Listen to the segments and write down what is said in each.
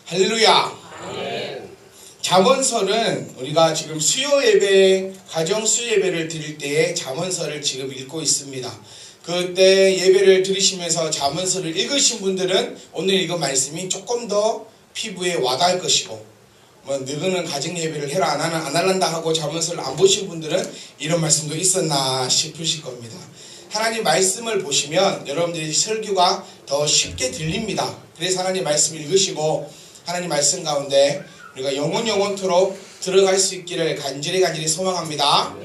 할렐루야. 잠언서는 우리가 지금 수요 예배, 가정 수요 예배를 드릴 때에 잠언서를 지금 읽고 있습니다. 그때 예배를 들으시면서 잠언서를 읽으신 분들은 오늘 이거 말씀이 조금 더 피부에 와닿을 것이고, 뭐 너희는 가정 예배를 해라 나는 안 할란다 하고 잠언서를 안 보신 분들은 이런 말씀도 있었나 싶으실 겁니다. 하나님 말씀을 보시면 여러분들이 설교가 더 쉽게 들립니다. 그래서 하나님 말씀을 읽으시고 하나님 말씀 가운데 우리가 영원토록 들어갈 수 있기를 간절히 소망합니다.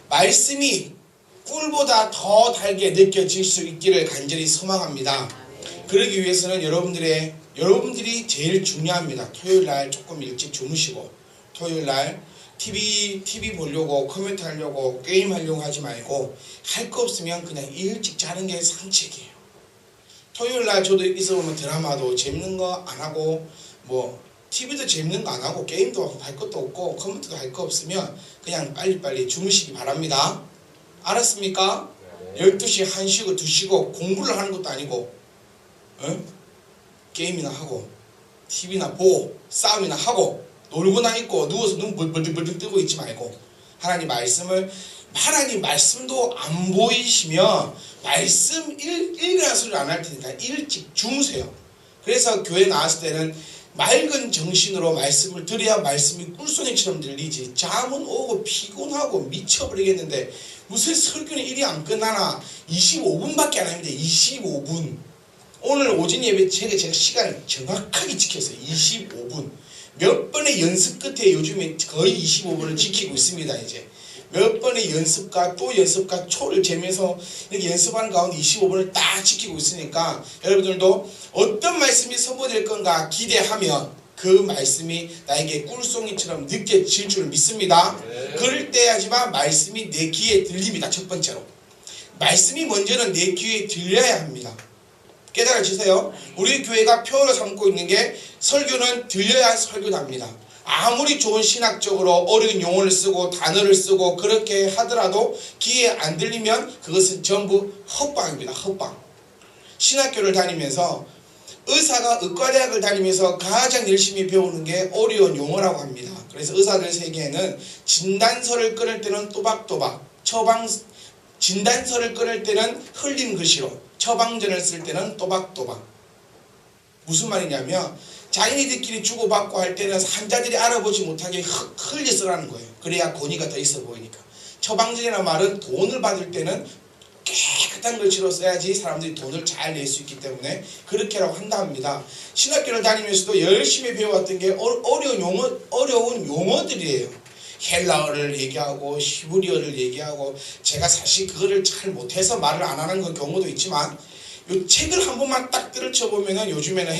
말씀이 꿀보다 더 달게 느껴질 수 있기를 간절히 소망합니다. 그러기 위해서는 여러분들이 제일 중요합니다. 토요일날 조금 일찍 주무시고, 토요일날 TV 보려고, 컴퓨터 하려고, 게임 하려고 하지 말고, 할 거 없으면 그냥 일찍 자는 게 상책이에요. 토요일날 저도 있어보면 드라마도 재밌는 거 안 하고, TV도 재밌는 거 안 하고, 게임도 할 것도 없고, 컴퓨터도 할 거 없으면 그냥 빨리빨리 주무시기 바랍니다. 알았습니까? 12시, 1시고, 2시고, 공부를 하는 것도 아니고, 게임이나 하고, TV나 보고, 싸움이나 하고, 놀고나 있고, 누워서 눈 벌벌벌 뜨고 있지 말고, 하나님 말씀도 안 보이시면, 말씀 읽으라 소리를 안 할 테니까 일찍 주무세요. 그래서 교회 나왔을 때는 맑은 정신으로 말씀을 들어야 말씀이 꿀송이처럼 들리지, 잠은 오고 피곤하고 미쳐버리겠는데 무슨 설교는 일이 안 끝나나. 25분밖에 안 합니다. 25분. 오늘 오전 예배 제가 시간을 정확하게 지켰어요. 25분. 몇 번의 연습 끝에 요즘에 거의 25분을 지키고 있습니다. 이제 몇 번의 연습과 또 연습과 초를 재면서 이렇게 연습하는 가운데 25분을 딱 지키고 있으니까 여러분들도 어떤 말씀이 선포될 건가 기대하면 그 말씀이 나에게 꿀송이처럼 느껴질 줄 믿습니다. 그럴 때야지만 말씀이 내 귀에 들립니다. 첫 번째로 말씀이 먼저는 내 귀에 들려야 합니다. 깨달아지세요? 우리 교회가 표어로 삼고 있는 게 설교는 들려야 설교답니다. 아무리 좋은 신학적으로 어려운 용어를 쓰고 단어를 쓰고 그렇게 하더라도 귀에 안 들리면 그것은 전부 헛방입니다. 헛방. 신학교를 다니면서 의사가 의과대학을 다니면서 가장 열심히 배우는 게 어려운 용어라고 합니다. 그래서 의사들 세계에는 진단서를 끊을 때는 또박또박, 진단서를 끊을 때는 흘린 글씨로, 처방전을 쓸 때는 또박또박. 무슨 말이냐면 자기네들끼리 주고받고 할 때는 환자들이 알아보지 못하게 흘려 쓰라는 거예요. 그래야 권위가 더 있어 보이니까. 처방전이라는 말은 돈을 받을 때는 깨끗한 글씨로 써야지 사람들이 돈을 잘 낼 수 있기 때문에 그렇게라고 한다 합니다. 신학교를 다니면서도 열심히 배워왔던 게 어려운 용어들이에요. 헬라어를 얘기하고 히브리어를 얘기하고, 제가 사실 그거를 잘 못해서 말을 안 하는 그 경우도 있지만 이 책을 한 번만 딱 들여쳐보면은 요즘에는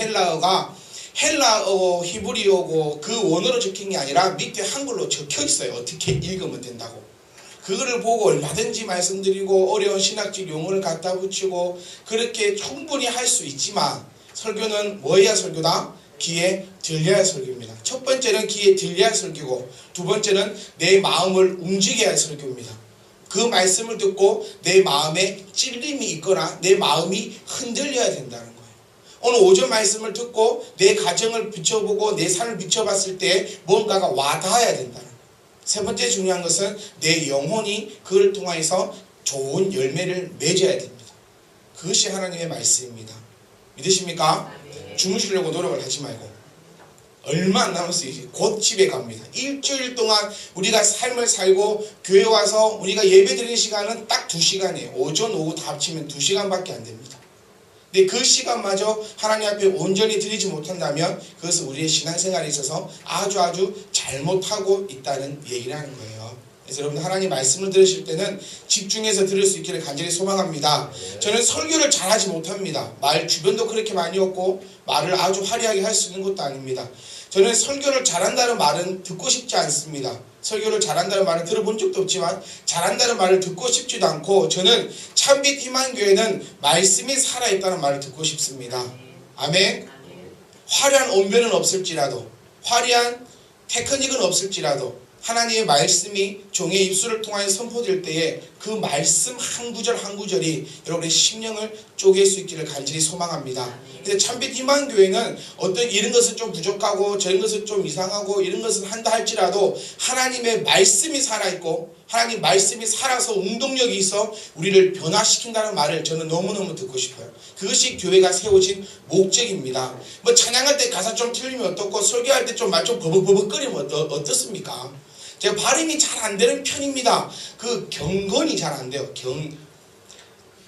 헬라어, 히브리어고 그 원어로 적힌 게 아니라 밑에 한글로 적혀 있어요. 어떻게 읽으면 된다고. 그거를 보고 얼마든지 말씀드리고 어려운 신학적 용어를 갖다 붙이고 그렇게 충분히 할 수 있지만, 설교는 뭐해야 설교다? 귀에 들려야 설교입니다. 첫 번째는 귀에 들려야 설교고, 두 번째는 내 마음을 움직여야 할 설교입니다. 그 말씀을 듣고 내 마음에 찔림이 있거나 내 마음이 흔들려야 된다는 거예요. 오늘 오전 말씀을 듣고 내 가정을 비춰보고 내 삶을 비춰봤을 때 뭔가가 와닿아야 된다는 거예요. 세 번째 중요한 것은 내 영혼이 그걸 통해서 좋은 열매를 맺어야 됩니다. 그것이 하나님의 말씀입니다. 믿으십니까? 주무시려고 노력을 하지 말고, 얼마 안 남았어요. 이제 곧 집에 갑니다. 일주일 동안 우리가 삶을 살고 교회 와서 우리가 예배 드리는 시간은 딱 2시간이에요. 오전 오후 다 합치면 2시간밖에 안 됩니다. 근데 그 시간마저 하나님 앞에 온전히 드리지 못한다면 그것은 우리의 신앙생활에 있어서 아주 잘못하고 있다는 얘기를 하는 거예요. 그래서 여러분, 하나님 말씀을 들으실 때는 집중해서 들을 수 있기를 간절히 소망합니다. 저는 설교를 잘하지 못합니다. 말 주변도 그렇게 많이 없고 말을 아주 화려하게 할 수 있는 것도 아닙니다. 저는 설교를 잘한다는 말은 듣고 싶지 않습니다. 설교를 잘한다는 말을 들어본 적도 없지만 잘한다는 말을 듣고 싶지도 않고, 저는 참빛 희망교회는 말씀이 살아있다는 말을 듣고 싶습니다. 아멘. 화려한 언변은 없을지라도, 화려한 테크닉은 없을지라도, 하나님의 말씀이 종의 입술을 통하여 선포될 때에 그 말씀 한 구절 한 구절이 여러분의 심령을 쪼갤 수 있기를 간절히 소망합니다. 근데 참빛 희망교회는 어떤 이런 것은 좀 부족하고 저런 것은 좀 이상하고 이런 것은 한다 할지라도 하나님의 말씀이 살아있고 하나님 말씀이 살아서 운동력이 있어 우리를 변화시킨다는 말을 저는 너무너무 듣고 싶어요. 그것이 교회가 세워진 목적입니다. 뭐 찬양할 때 가사 좀 틀리면 어떻고 설교할 때 좀 말 좀 버벅버벅거리면 어떻습니까? 제가 발음이 잘 안 되는 편입니다. 그 경건이 잘 안 돼요.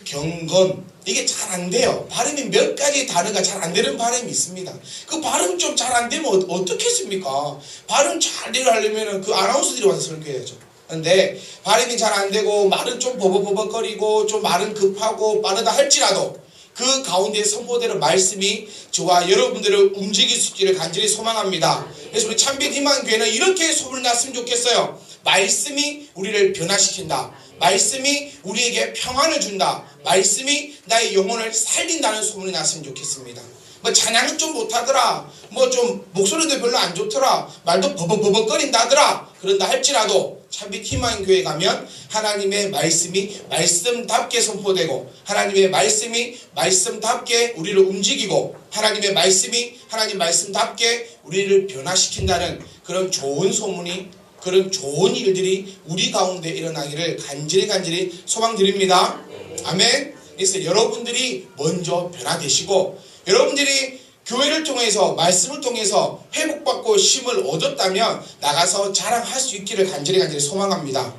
경건 이게 잘 안 돼요. 발음이 몇 가지 단어가 잘 안 되는 발음이 있습니다. 그 발음 좀 잘 안 되면 어떻겠습니까? 발음 잘 하려면 그 아나운서들이 와서 설교해야죠. 근데 발음이 잘 안 되고 말은 좀 버벅버벅거리고 좀 말은 급하고 빠르다 할지라도 그 가운데 선포되는 말씀이 저와 여러분들을 움직일 수 있기를 간절히 소망합니다. 그래서 우리 참빛 희망교회는 이렇게 소문을 났으면 좋겠어요. 말씀이 우리를 변화시킨다. 말씀이 우리에게 평안을 준다. 말씀이 나의 영혼을 살린다는 소문이 났으면 좋겠습니다. 뭐 찬양은 좀 못하더라. 뭐 좀 목소리도 별로 안 좋더라. 말도 버벅버벅거린다더라. 그런다 할지라도 참빛 희망교회 가면 하나님의 말씀이 말씀답게 선포되고 하나님의 말씀이 말씀답게 우리를 움직이고 하나님의 말씀이 하나님 말씀답게 우리를 변화시킨다는 그런 좋은 소문이 그런 좋은 일들이 우리 가운데 일어나기를 간절히 소망드립니다. 아멘. 그래서 여러분들이 먼저 변화되시고 여러분들이 교회를 통해서 말씀을 통해서 회복받고 힘을 얻었다면 나가서 자랑할 수 있기를 간절히 소망합니다.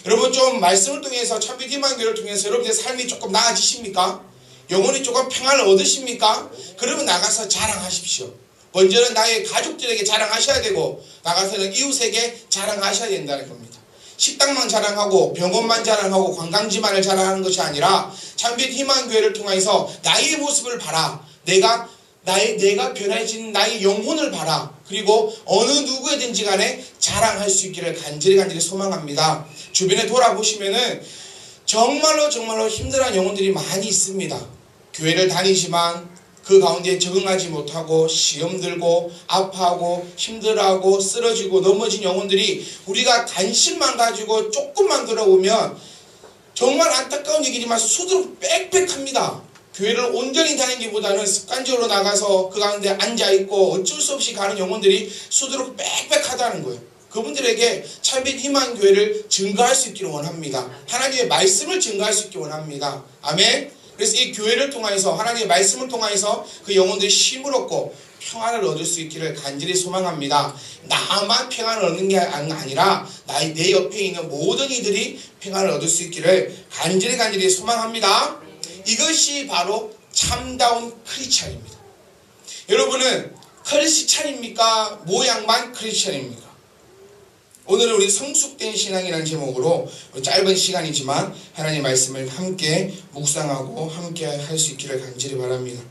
여러분 좀 말씀을 통해서 참빛 희망교회를 통해서 여러분의 삶이 조금 나아지십니까? 영혼이 조금 평안을 얻으십니까? 그러면 나가서 자랑하십시오. 먼저는 나의 가족들에게 자랑하셔야 되고 나가서는 이웃에게 자랑하셔야 된다는 겁니다. 식당만 자랑하고 병원만 자랑하고 관광지만을 자랑하는 것이 아니라 참빛 희망교회를 통해서 나의 모습을 봐라. 내가 변해진 나의 영혼을 봐라. 그리고 어느 누구든지 간에 자랑할 수 있기를 간절히 소망합니다. 주변에 돌아보시면은 정말로 힘들어하는 영혼들이 많이 있습니다. 교회를 다니지만 그 가운데 적응하지 못하고 시험 들고 아파하고 힘들어하고 쓰러지고 넘어진 영혼들이 우리가 관심만 가지고 조금만 들어보면 정말 안타까운 얘기지만 수두룩 빽빽합니다. 교회를 온전히 다니기보다는 습관적으로 나가서 그 가운데 앉아있고 어쩔 수 없이 가는 영혼들이 수두룩 빽빽하다는 거예요. 그분들에게 참빛 희망교회를 증거할 수 있기를 원합니다. 하나님의 말씀을 증거할 수 있기를 원합니다. 아멘. 그래서 이 교회를 통해서 하나님의 말씀을 통해서 그 영혼들이 힘을 얻고 평안을 얻을 수 있기를 간절히 소망합니다. 나만 평안을 얻는 게 아니라 내 옆에 있는 모든 이들이 평안을 얻을 수 있기를 간절히 소망합니다. 이것이 바로 참다운 크리스찬입니다. 여러분은 크리스찬입니까? 모양만 크리스찬입니까? 오늘은 우리 성숙된 신앙이라는 제목으로 짧은 시간이지만 하나님의 말씀을 함께 묵상하고 함께 할 수 있기를 간절히 바랍니다.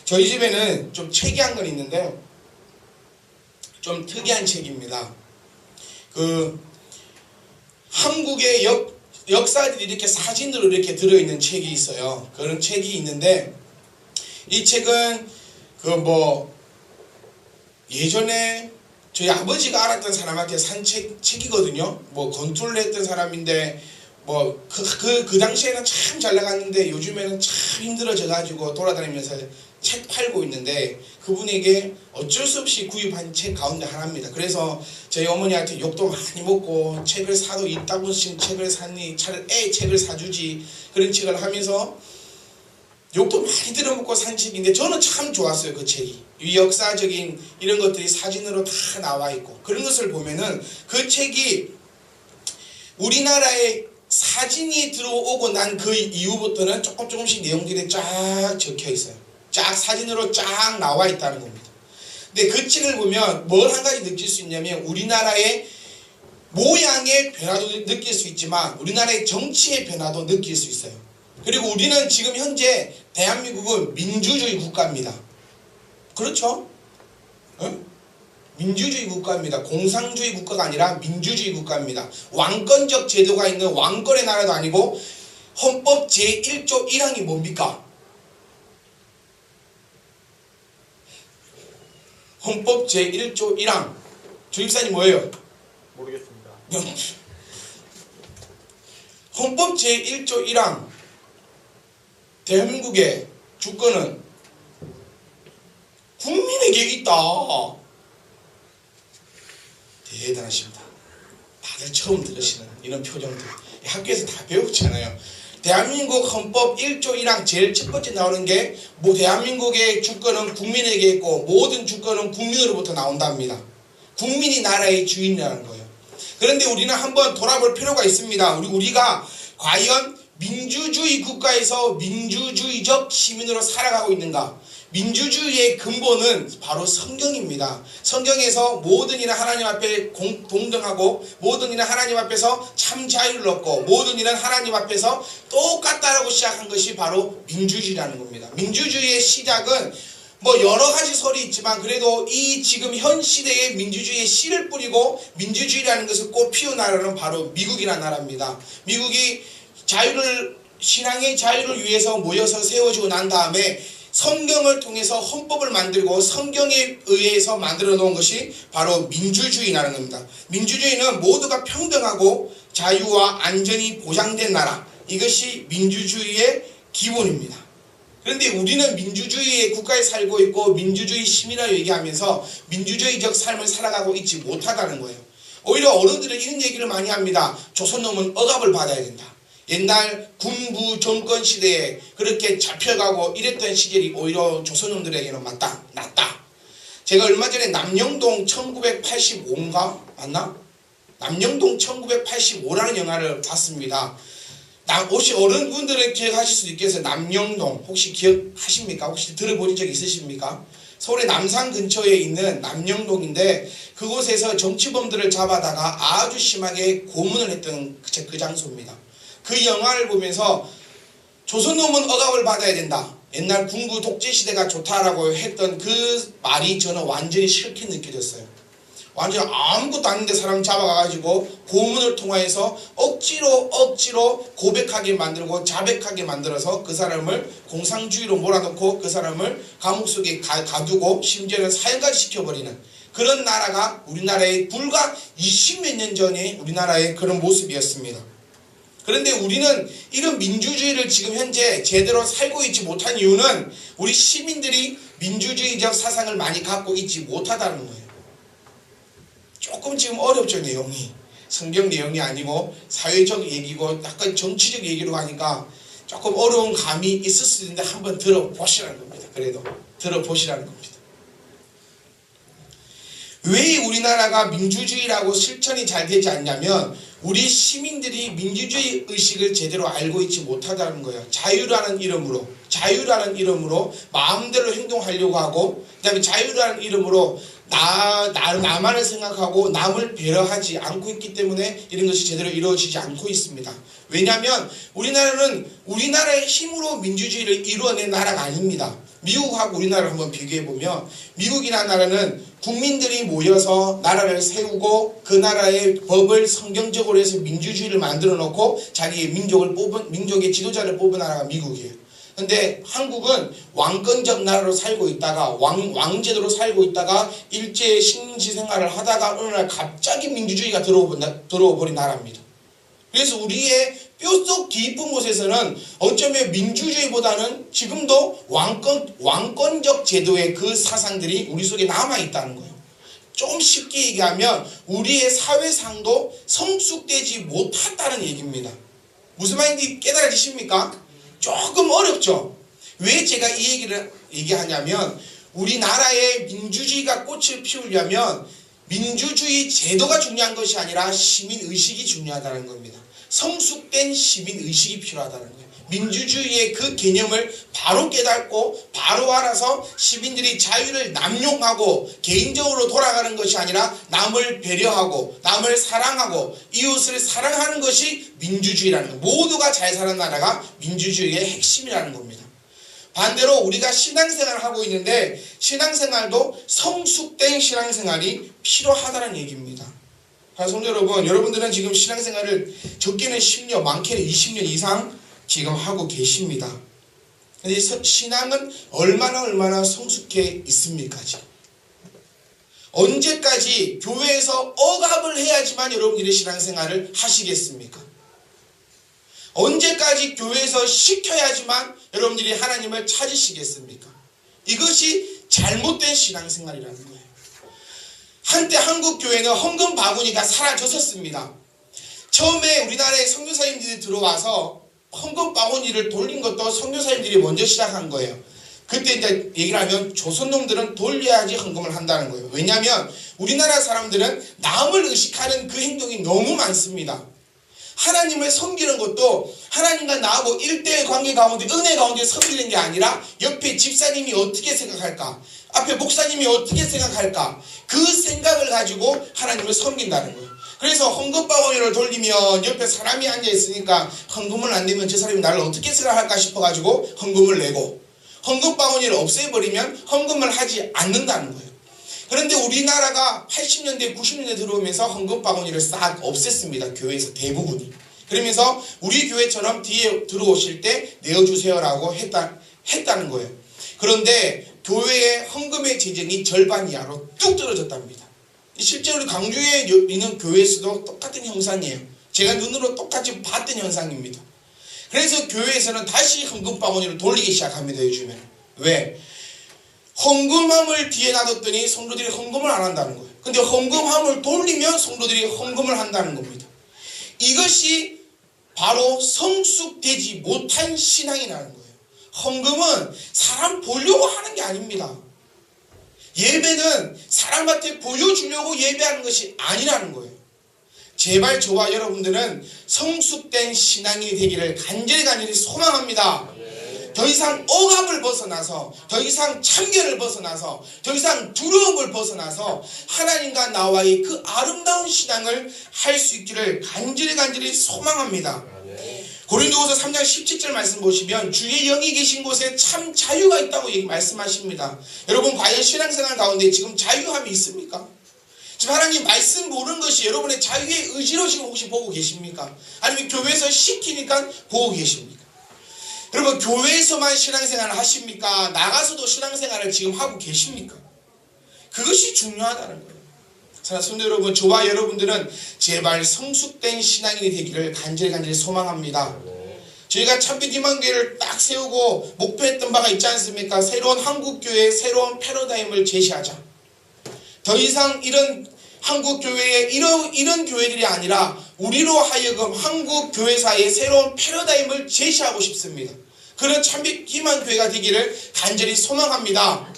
저희 집에는 좀 책이 한 권 있는데 좀 특이한 책입니다. 한국의 역사들이 이렇게 사진으로 이렇게 들어있는 책이 있어요. 그런 책이 있는데 이 책은 예전에 저희 아버지가 알았던 사람한테 산 책이거든요. 건투를 했던 사람인데 그 당시에는 참 잘 나갔는데 요즘에는 참 힘들어져가지고 돌아다니면서 책 팔고 있는데 그분에게 어쩔 수 없이 구입한 책 가운데 하나입니다. 그래서 저희 어머니한테 욕도 많이 먹고 책을 사도 있다고 무슨 책을 샀니? 차라리 책을 사주지. 그런 책을 하면서 욕도 많이 들어먹고 산 책인데 저는 참 좋았어요. 그 책이. 이 역사적인 이런 것들이 사진으로 다 나와 있고 그런 것을 보면은 그 책이 우리나라에 사진이 들어오고 난 그 이후부터는 조금씩 내용들이 쫙 적혀 있어요. 쫙 사진으로 쫙 나와 있다는 겁니다. 근데 그 책을 보면 뭘 한 가지 느낄 수 있냐면 우리나라의 모양의 변화도 느낄 수 있지만 우리나라의 정치의 변화도 느낄 수 있어요. 그리고 우리는 지금 현재 대한민국은 민주주의 국가입니다. 그렇죠? 응? 민주주의 국가입니다. 공산주의 국가가 아니라 민주주의 국가입니다. 왕권적 제도가 있는 왕권의 나라도 아니고 헌법 제1조 1항이 뭡니까? 헌법 제1조 1항. 주입사님 뭐예요? 모르겠습니다. 헌법 제1조 1항 대한민국의 주권은 국민에게 있다. 대단하십니다. 다들 처음 들으시는 이런 표정들 학교에서 다 배웠잖아요. 대한민국 헌법 1조 1항 제일 첫 번째 나오는 게 뭐 대한민국의 주권은 국민에게 있고 모든 주권은 국민으로부터 나온답니다. 국민이 나라의 주인이라는 거예요. 그런데 우리는 한번 돌아볼 필요가 있습니다. 우리가 과연 민주주의 국가에서 민주주의적 시민으로 살아가고 있는가? 민주주의의 근본은 바로 성경입니다. 성경에서 모든 이는 하나님 앞에 동등하고 모든 이는 하나님 앞에서 참 자유를 얻고 모든 이는 하나님 앞에서 똑같다라고 시작한 것이 바로 민주주의라는 겁니다. 민주주의의 시작은 뭐 여러 가지 설이 있지만 그래도 이 지금 현 시대에 민주주의의 씨를 뿌리고 민주주의라는 것을 꽃 피운 나라는 바로 미국이라는 나라입니다. 미국이 신앙의 자유를 위해서 모여서 세워지고 난 다음에 성경을 통해서 헌법을 만들고 성경에 의해서 만들어 놓은 것이 바로 민주주의라는 겁니다. 민주주의는 모두가 평등하고 자유와 안전이 보장된 나라, 이것이 민주주의의 기본입니다. 그런데 우리는 민주주의의 국가에 살고 있고 민주주의 시민이라고 얘기하면서 민주주의적 삶을 살아가고 있지 못하다는 거예요. 오히려 어른들은 이런 얘기를 많이 합니다. 조선놈은 억압을 받아야 된다. 옛날 군부 정권 시대에 그렇게 잡혀가고 이랬던 시절이 오히려 조선놈들에게는 낫다. 제가 얼마 전에 남영동 1985인가? 맞나? 남영동 1985라는 영화를 봤습니다. 혹시 어른분들은 기억하실 수도 있겠어요. 남영동 혹시 기억하십니까? 혹시 들어보신 적 있으십니까? 서울의 남산 근처에 있는 남영동인데 그곳에서 정치범들을 잡아다가 아주 심하게 고문을 했던 그 장소입니다. 그 영화를 보면서 조선놈은 억압을 받아야 된다. 옛날 군부 독재 시대가 좋다라고 했던 그 말이 저는 완전히 싫게 느껴졌어요. 완전 아무것도 아닌데 사람 잡아가지고 고문을 통하여서 억지로 고백하게 만들고 자백하게 만들어서 그 사람을 공상주의로 몰아넣고 그 사람을 감옥 속에 가두고 심지어는 사형까지 시켜버리는 그런 나라가 우리나라의 불과 20몇 년 전에 우리나라의 그런 모습이었습니다. 그런데 우리는 이런 민주주의를 지금 현재 제대로 살고 있지 못한 이유는 우리 시민들이 민주주의적 사상을 많이 갖고 있지 못하다는 거예요. 조금 지금 어렵죠, 내용이. 성경 내용이 아니고 사회적 얘기고 약간 정치적 얘기로 하니까 조금 어려운 감이 있을 수 있는데 한번 들어보시라는 겁니다. 그래도 들어보시라는 겁니다. 왜 우리나라가 민주주의라고 실천이 잘 되지 않냐면 우리 시민들이 민주주의 의식을 제대로 알고 있지 못하다는 거예요. 자유라는 이름으로 마음대로 행동하려고 하고 그 다음에 자유라는 이름으로 나만을 생각하고 남을 배려하지 않고 있기 때문에 이런 것이 제대로 이루어지지 않고 있습니다. 왜냐하면 우리나라는 우리나라의 힘으로 민주주의를 이루어낸 나라가 아닙니다. 미국하고 우리나라를 한번 비교해보면 미국이라는 나라는 국민들이 모여서 나라를 세우고 그 나라의 법을 성경적으로 해서 민주주의를 만들어 놓고 자기의 민족의 지도자를 뽑은 나라가 미국이에요. 근데 한국은 왕권적 나라로 살고 있다가 왕제도로 살고 있다가 일제의 식민지 생활을 하다가 어느 날 갑자기 민주주의가 들어와 버린 나라입니다. 그래서 우리의 뼛속 깊은 곳에서는 어쩌면 민주주의보다는 지금도 왕권적 제도의 그 사상들이 우리 속에 남아있다는 거예요. 좀 쉽게 얘기하면 우리의 사회상도 성숙되지 못했다는 얘기입니다. 무슨 말인지 깨달아지십니까? 조금 어렵죠? 왜 제가 이 얘기를 얘기하냐면 우리나라의 민주주의가 꽃을 피우려면 민주주의 제도가 중요한 것이 아니라 시민의식이 중요하다는 겁니다. 성숙된 시민의식이 필요하다는 거예요. 민주주의의 그 개념을 바로 깨닫고 바로 알아서 시민들이 자유를 남용하고 개인적으로 돌아가는 것이 아니라 남을 배려하고 남을 사랑하고 이웃을 사랑하는 것이 민주주의라는 거예요. 모두가 잘 사는 나라가 민주주의의 핵심이라는 겁니다. 반대로 우리가 신앙생활을 하고 있는데 신앙생활도 성숙된 신앙생활이 필요하다는 얘기입니다. 성도 여러분, 여러분들은 지금 신앙생활을 적게는 10년, 많게는 20년 이상 지금 하고 계십니다. 근데 신앙은 얼마나 성숙해 있습니까? 지금? 언제까지 교회에서 억압을 해야지만 여러분들이 신앙생활을 하시겠습니까? 언제까지 교회에서 시켜야지만 여러분들이 하나님을 찾으시겠습니까? 이것이 잘못된 신앙생활이라는 거예요. 한때 한국교회는 헌금 바구니가 사라졌었습니다. 처음에 우리나라에 선교사님들이 들어와서 헌금 바구니를 돌린 것도 선교사님들이 먼저 시작한 거예요. 그때 이제 얘기를 하면 조선놈들은 돌려야지 헌금을 한다는 거예요. 왜냐하면 우리나라 사람들은 남을 의식하는 그 행동이 너무 많습니다. 하나님을 섬기는 것도 하나님과 나하고 1대1 관계 가운데 은혜 가운데 섬기는 게 아니라 옆에 집사님이 어떻게 생각할까, 앞에 목사님이 어떻게 생각할까, 그 생각을 가지고 하나님을 섬긴다는 거예요. 그래서 헌금바구니를 돌리면 옆에 사람이 앉아있으니까 헌금을 안 내면 저 사람이 나를 어떻게 생각할까 싶어가지고 헌금을 내고, 헌금바구니를 없애버리면 헌금을 하지 않는다는 거예요. 그런데 우리나라가 80년대 90년대 들어오면서 헌금바구니를 싹 없앴습니다. 교회에서 대부분이. 그러면서 우리 교회처럼 뒤에 들어오실 때 내어주세요라고 했다는 거예요. 그런데 교회의 헌금의 재정이 절반 이하로 뚝 떨어졌답니다. 실제로 우리 광주에 있는 교회에서도 똑같은 현상이에요. 제가 눈으로 똑같이 봤던 현상입니다. 그래서 교회에서는 다시 헌금바구니를 돌리기 시작합니다. 요즘에는. 왜? 헌금함을 뒤에 놔뒀더니 성도들이 헌금을 안 한다는 거예요. 근데 헌금함을 돌리면 성도들이 헌금을 한다는 겁니다. 이것이 바로 성숙되지 못한 신앙이라는 거예요. 헌금은 사람 보려고 하는 게 아닙니다. 예배는 사람한테 보여주려고 예배하는 것이 아니라는 거예요. 제발 저와 여러분들은 성숙된 신앙이 되기를 간절히 소망합니다. 더 이상 억압을 벗어나서, 더 이상 참견을 벗어나서, 더 이상 두려움을 벗어나서 하나님과 나와의 그 아름다운 신앙을 할 수 있기를 간절히 소망합니다. 고린도후서 3장 17절 말씀 보시면 주의 영이 계신 곳에 참 자유가 있다고 말씀하십니다. 여러분 과연 신앙생활 가운데 지금 자유함이 있습니까? 지금 하나님 말씀 보는 것이 여러분의 자유의 의지로 지금 혹시 보고 계십니까? 아니면 교회에서 시키니까 보고 계십니까? 여러분 교회에서만 신앙생활을 하십니까? 나가서도 신앙생활을 지금 하고 계십니까? 그것이 중요하다는 거예요. 사랑하는 성도 여러분, 저와 여러분들은 제발 성숙된 신앙인이 되기를 간절히 소망합니다. 저희가 참빛희망교회를 딱 세우고 목표했던 바가 있지 않습니까? 새로운 한국교회의 새로운 패러다임을 제시하자. 더 이상 이런 한국교회의 이런 교회들이 아니라 우리로 하여금 한국교회사의 새로운 패러다임을 제시하고 싶습니다. 그런 참빛희망교회가 되기를 간절히 소망합니다.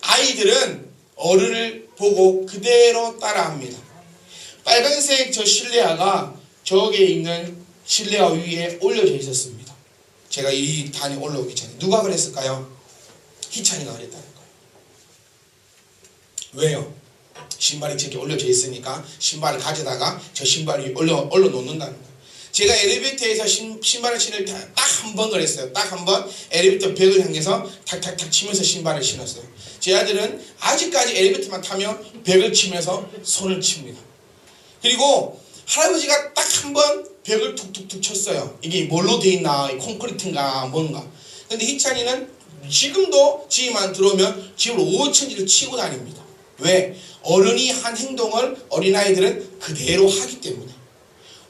아이들은 어른을 보고 그대로 따라합니다. 빨간색 저 실내화가 저기에 있는 실내화 위에 올려져 있었습니다. 제가 이 단에 올라오기 전에. 누가 그랬을까요? 희찬이가 그랬다는 거예요. 왜요? 신발이 저렇게 올려져 있으니까 신발을 가져다가 저 신발 위에 올려놓는다는 거예요. 제가 엘리베이터에서 신발을 신을 때 딱 한 번 그랬어요. 딱 한 번 엘리베이터 벽을 향해서 탁탁탁 치면서 신발을 신었어요. 제 아들은 아직까지 엘리베이터만 타면 벽을 치면서 손을 칩니다. 그리고 할아버지가 딱 한 번 벽을 툭툭툭 쳤어요. 이게 뭘로 돼 있나, 콘크리트인가 뭔가. 근데 희찬이는 지금도 집에만 들어오면 집을 5천지를 치고 다닙니다. 왜? 어른이 한 행동을 어린아이들은 그대로 하기 때문에.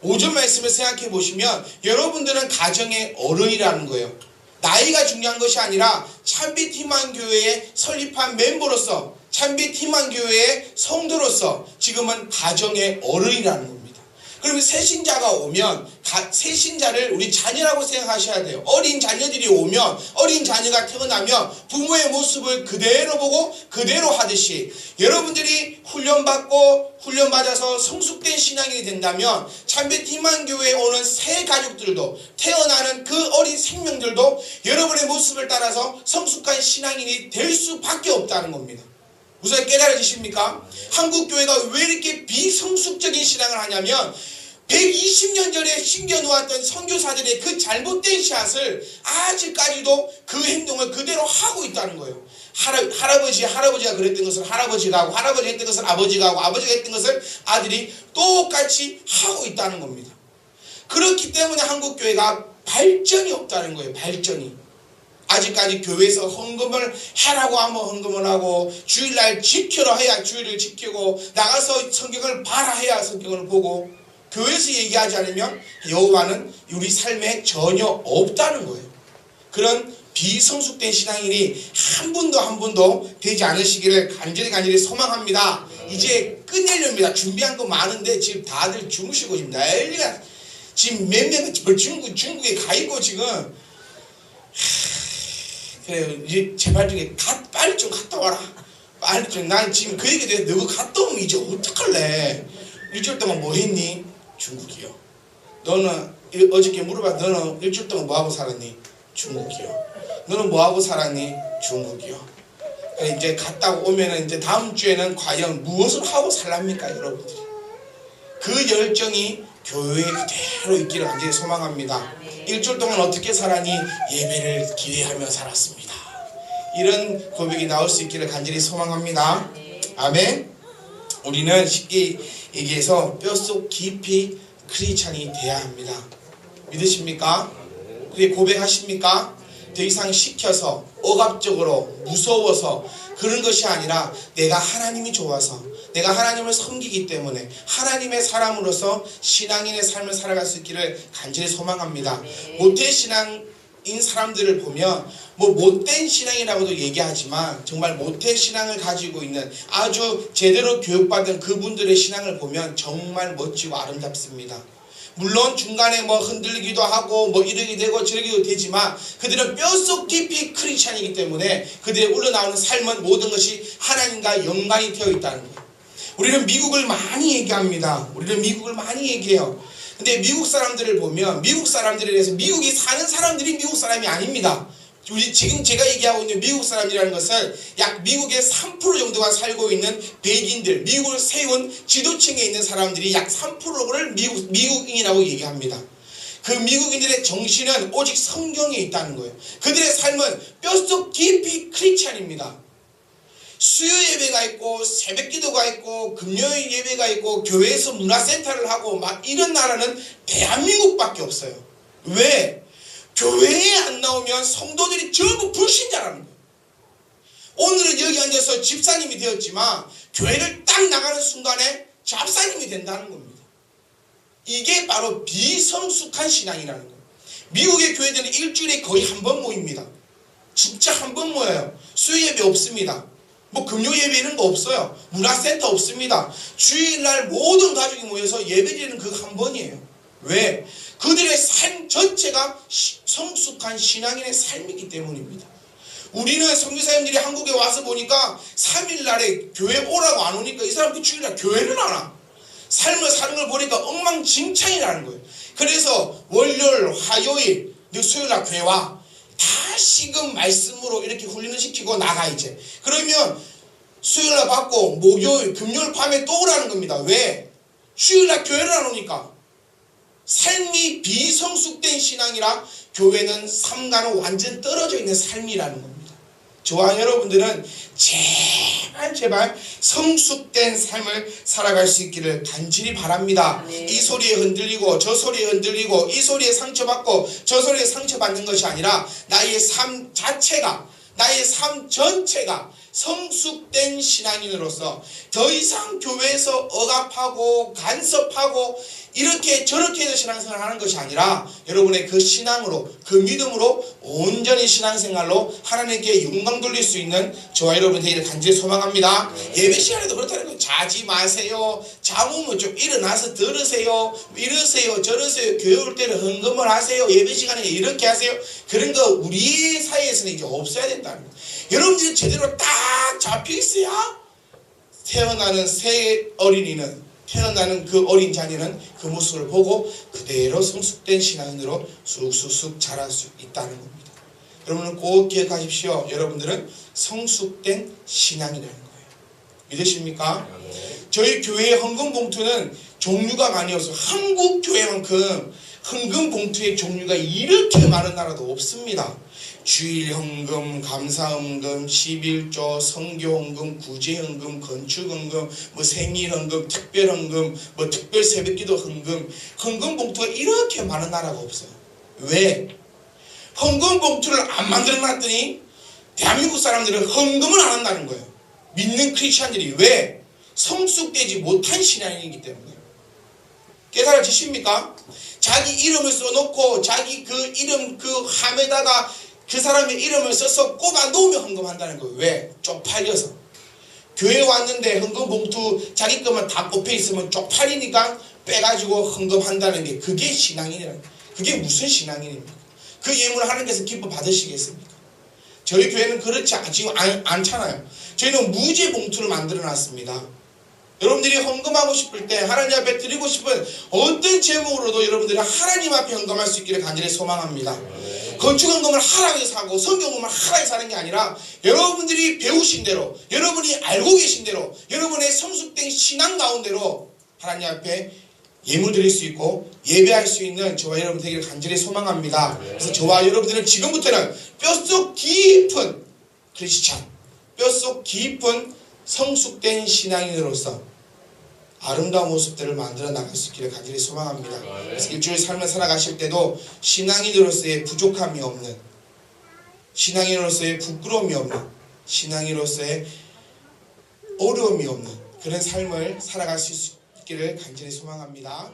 오전 말씀을 생각해 보시면 여러분들은 가정의 어른이라는 거예요. 나이가 중요한 것이 아니라 참빛희망교회에 설립한 멤버로서, 참빛희망교회의 성도로서 지금은 가정의 어른이라는 겁니다. 그러면 새신자가 오면 새신자를 우리 자녀라고 생각하셔야 돼요. 어린 자녀들이 오면, 어린 자녀가 태어나면 부모의 모습을 그대로 보고 그대로 하듯이 여러분들이 훈련받아서 성숙된 신앙이 된다면 참빛희망교회에 오는 새 가족들도, 태어나는 그 어린 생명들도 여러분의 모습을 따라서 성숙한 신앙인이 될 수밖에 없다는 겁니다. 무슨 깨달아지십니까? 한국교회가 왜 이렇게 비성숙적인 신앙을 하냐면 120년 전에 심겨놓았던 선교사들의 그 잘못된 샷을 아직까지도 그 행동을 그대로 하고 있다는 거예요. 할아버지가 그랬던 것을 할아버지가 하고, 할아버지가 했던 것을 아버지가 하고, 아버지가 했던 것을 아들이 똑같이 하고 있다는 겁니다. 그렇기 때문에 한국교회가 발전이 없다는 거예요. 발전이. 아직까지 교회에서 헌금을 하라고 하면 헌금을 하고, 주일날 지켜라 해야 주일을 지키고, 나가서 성경을 봐라 해야 성경을 보고, 교회에서 얘기하지 않으면 여호와는 우리 삶에 전혀 없다는 거예요. 그런 비성숙된 신앙인이 한 분도 되지 않으시기를 간절히 소망합니다. 이제 끝내려입니다. 준비한 거 많은데 지금 다들 주무시고 지금 난리가, 지금 몇 명은 중국에 가 있고 지금. 그래요. 이제 제발 좀 빨리 좀 갔다 와라. 빨리 좀. 난 지금 그 얘기도 해. 너가 갔다 오면 이제 어떡할래? 일주일 동안 뭐 했니? 중국이요. 너는 어저께 물어봐. 너는 일주일 동안 뭐 하고 살았니? 중국이요. 너는 뭐 하고 살았니? 중국이요. 그래 이제 갔다 오면은 이제 다음 주에는 과연 무엇을 하고 살랍니까, 여러분들이? 그 열정이 교회에 그대로 있기를 간절히 소망합니다. 일주일 동안 어떻게 살았니? 예배를 기대하며 살았습니다. 이런 고백이 나올 수 있기를 간절히 소망합니다. 아멘. 우리는 쉽게 얘기해서 뼛속 깊이 크리스찬이 돼야 합니다. 믿으십니까? 그게 고백하십니까? 더 이상 시켜서 억압적으로 무서워서 그런 것이 아니라 내가 하나님이 좋아서, 내가 하나님을 섬기기 때문에 하나님의 사람으로서 신앙인의 삶을 살아갈 수 있기를 간절히 소망합니다. 모태 신앙인 사람들을 보면 뭐 못된 신앙이라고도 얘기하지만 정말 모태 신앙을 가지고 있는 아주 제대로 교육받은 그분들의 신앙을 보면 정말 멋지고 아름답습니다. 물론 중간에 뭐 흔들리기도 하고 뭐 이러게 되고 저러기도 되지만 그들은 뼛속 깊이 크리스찬이기 때문에 그들의 흘러나오는 삶은 모든 것이 하나님과 연관이 되어 있다는 거예요. 우리는 미국을 많이 얘기합니다. 우리는 미국을 많이 얘기해요. 근데 미국 사람들을 보면 미국 사람들에 대해서 미국이 사는 사람들이 미국 사람이 아닙니다. 우리 지금 제가 얘기하고 있는 미국 사람이라는 것은 약 미국의 3% 정도가 살고 있는 백인들, 미국을 세운 지도층에 있는 사람들이 약 3%를 미국인이라고 얘기합니다. 그 미국인들의 정신은 오직 성경에 있다는 거예요. 그들의 삶은 뼛속 깊이 크리스찬입니다. 수요 예배가 있고 새벽 기도가 있고 금요일 예배가 있고 교회에서 문화센터를 하고 막 이런 나라는 대한민국밖에 없어요. 왜? 교회에 안 나오면 성도들이 전부 불신자라는 거예요. 오늘은 여기 앉아서 집사님이 되었지만 교회를 딱 나가는 순간에 잡사님이 된다는 겁니다. 이게 바로 비성숙한 신앙이라는 거예요. 미국의 교회들은 일주일에 거의 한 번 모입니다. 진짜 한 번 모여요. 수요 예배 없습니다. 뭐 금요 예배 이런 거 없어요. 문화센터 없습니다. 주일날 모든 가족이 모여서 예배드리는 그 한 번이에요. 왜? 그들의 삶 전체가 성숙한 신앙인의 삶이기 때문입니다. 우리는 선교사님들이 한국에 와서 보니까 3일날에 교회 오라고 안 오니까 이 사람들이 주일날 교회를 안 와. 삶을 사는 걸 보니까 엉망진창이라는 거예요. 그래서 월요일, 화요일, 수요일날 교회 와. 다시금 말씀으로 이렇게 훈련을 시키고 나가 이제. 그러면 수요일날 받고 목요일, 금요일 밤에 또 오라는 겁니다. 왜? 주일날 교회를 안 오니까. 삶이 비성숙된 신앙이라 교회는 삶과는 완전 떨어져 있는 삶이라는 겁니다. 저와 여러분들은 제발 성숙된 삶을 살아갈 수 있기를 간절히 바랍니다. 이 소리에 흔들리고 저 소리에 흔들리고 이 소리에 상처받고 저 소리에 상처받는 것이 아니라 나의 삶 자체가, 나의 삶 전체가 성숙된 신앙인으로서 더 이상 교회에서 억압하고 간섭하고 이렇게 저렇게 해서 신앙생활을 하는 것이 아니라 여러분의 그 신앙으로, 그 믿음으로 온전히 신앙생활로 하나님께 영광 돌릴 수 있는 저와 여러분 되기를 간절히 소망합니다. 예배 시간에도 그렇다는 거예요. 자지 마세요. 잠오면 좀 일어나서 들으세요. 이러세요 저러세요. 교회 올 때는 헌금을 하세요. 예배 시간에 이렇게 하세요. 그런 거 우리 사이에서는 이제 없어야 된다는 거예요. 여러분들이 제대로 딱 잡혀 있어야 태어나는 새 어린이는, 태어나는 그 어린 자녀는 그 모습을 보고 그대로 성숙된 신앙인으로 쑥쑥쑥 자랄 수 있다는 겁니다. 여러분은 꼭 기억하십시오. 여러분들은 성숙된 신앙이라는 거예요. 믿으십니까? 저희 교회의 헌금 봉투는 종류가 많이 없어요. 한국 교회만큼 헌금 봉투의 종류가 이렇게 많은 나라도 없습니다. 주일헌금, 감사헌금, 11조, 성교헌금, 구제헌금, 건축헌금, 뭐 생일헌금, 특별헌금, 뭐 특별 새벽기도 헌금, 헌금 봉투가 이렇게 많은 나라가 없어요. 왜? 헌금 봉투를 안 만들어 놨더니 대한민국 사람들은 헌금을 안 한다는 거예요. 믿는 크리스찬들이. 왜? 성숙되지 못한 신앙이기 때문에. 깨달아지십니까? 자기 이름을 써놓고 자기 그 이름 그 함에다가 그 사람의 이름을 써서 꼽아 놓으면 헌금한다는 거예요. 왜? 쪽팔려서. 교회 왔는데 헌금 봉투 자기 것만 다 꼽혀 있으면 쪽팔리니까 빼가지고 헌금한다는 게 그게 신앙인이라는 거예요. 그게 무슨 신앙인입니까? 그 예물을 하나님께서 기뻐 받으시겠습니까? 저희 교회는 그렇지 않잖아요. 저희는 무제 봉투를 만들어 놨습니다. 여러분들이 헌금하고 싶을 때 하나님 앞에 드리고 싶은 어떤 제목으로도 여러분들이 하나님 앞에 헌금할 수 있기를 간절히 소망합니다. 건축 헌금을 하라고 해서 하고 성경 헌금을 하라고 해서 하는 게 아니라 여러분들이 배우신 대로, 여러분이 알고 계신 대로, 여러분의 성숙된 신앙 가운데로 하나님 앞에 예물 드릴 수 있고 예배할 수 있는 저와 여러분 되기를 간절히 소망합니다. 그래서 저와 여러분들은 지금부터는 뼛속 깊은 크리스찬, 뼛속 깊은 성숙된 신앙인으로서 아름다운 모습들을 만들어 나갈 수 있기를 간절히 소망합니다. 그래서 일주일 삶을 살아가실 때도 신앙인으로서의 부족함이 없는, 신앙인으로서의 부끄러움이 없는, 신앙인으로서의 어려움이 없는 그런 삶을 살아갈 수 있기를 간절히 소망합니다.